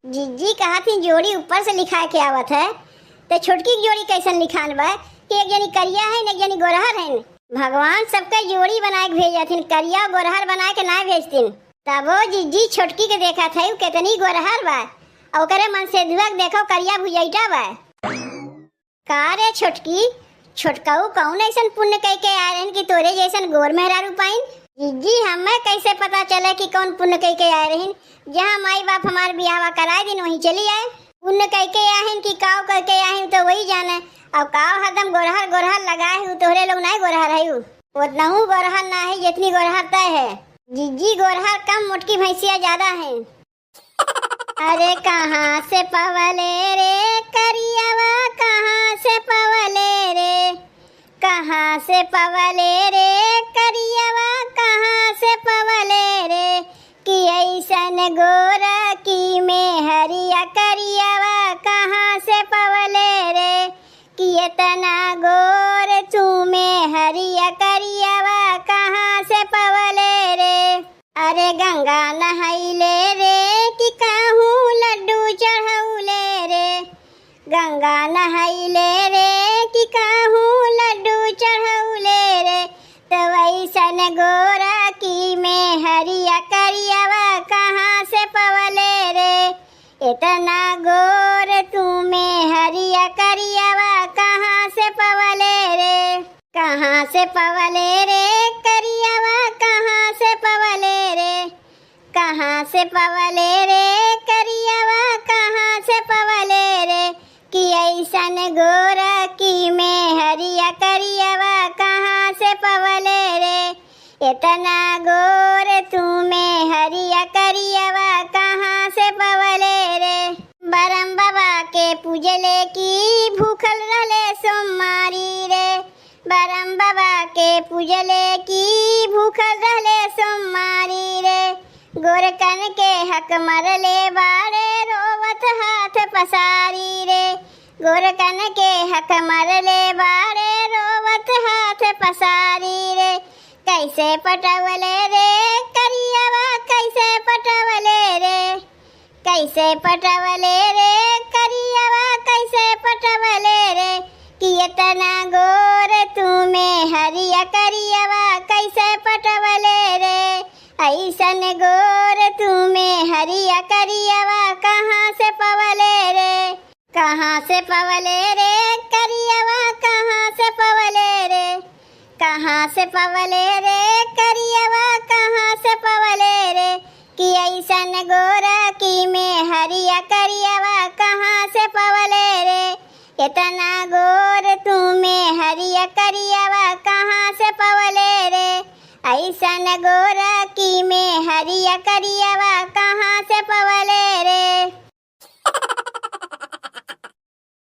जीजी कहा थी जोड़ी ऊपर से लिखा के आवत है, तो छोटकी की जोड़ी कैसन लिखान बा कि एक जनी करिया है एक जनी गोरहर है। भगवान सबका जोड़ी बना के भेजथिन, करिया और गोरहर बना के ना भेजतिन। तब वो जीजी छोटकी के देखा था कितनी गोरहर बा और ओकरे मन से धुआक देखो करिया भुजैटा बा। का रे छोटकी, छोटकाऊ कौन ऐसन पुण्य कह के आ रहे कि तोरे जैसन गोर मेहरारू पाइन? जीजी हमें कैसे पता चले कि कौन पुण्य कह के आए रही? जहाँ माई बाप हमारे ब्याह कराए दिन वहीं चली आए। पुण्य कह के आए कि काव कह के आए तो वही जाने। अब काव हदम गोरहर गोरहर लगाए हूँ, तोहरे लोग नहीं गोरहर है उतना हूँ गोरहर ना है जितनी गोरहर तय है। जीजी गोरहर कम, मोटकी भैंसिया ज्यादा है। अरे कहाँ से पवले रे करियावा, कहाँ से पवले रे, कहाँ से पवले रे करियावा, कहाँ से पवले रे, कि ऐसन गोरा की में हरिया करियावा, कहाँ से पवले रे, कि इतना गोर तू में हरिया करियावा, कहाँ से पवले रे। अरे गंगा नहाइले रे कि कहूँ लड्डू चढ़ौले रे, गंगा नहाइले रे कि कहूँ लड्डू चढ़ौले रे, तो वैसन गोरा की में हरिया करियावा, कहाँ से पवले रे, इतना गोर तू में हरिया करियावा, कहाँ से पवले रे, कहाँ से पवले रे करियावा, कहाँ से पवले रे, कहाँ से पवले रे करियावा, कहाँ से पवले रे, कि ऐसन गोरा की में हरिया करियावा, कहाँ से पवले रे, इतना गोर तू में हरिया करियावा, कहाँ से पवले रे। बरम बाबा के पूजले की भूखल रहले सोमवारी रे, बरम बाबा के पूजले की भूखल रहले सोमवारी रे, गोरकन के हक मरले बाड़े रोवत हाथ पसारी रे, गोरकन के हक मरले बाड़े रोवत हाथ पसारी रे, कैसे पटवले रे करियावा, कैसे पटवले रे, कैसे पटवले रे करियावा, कैसे पटवले रे, कि इतना गोर तू में हरिया करियावा, कैसे पटवले रे, ऐसन गोर तू में हरिया करियावा, कहाँ से पवले रे, कहाँ से पवले रे करियावा, कहाँ से पवले रे, कहाँ से पवले रे करियावा, कहाँ से पवले रे, कि ऐसन गोरा की में हरिया करियावा, कहाँ से पवले रे, इतना गोर तू में हरिया करियावा, कहाँ से पवले रे, ऐसन गोरा की में हरिया करियावा,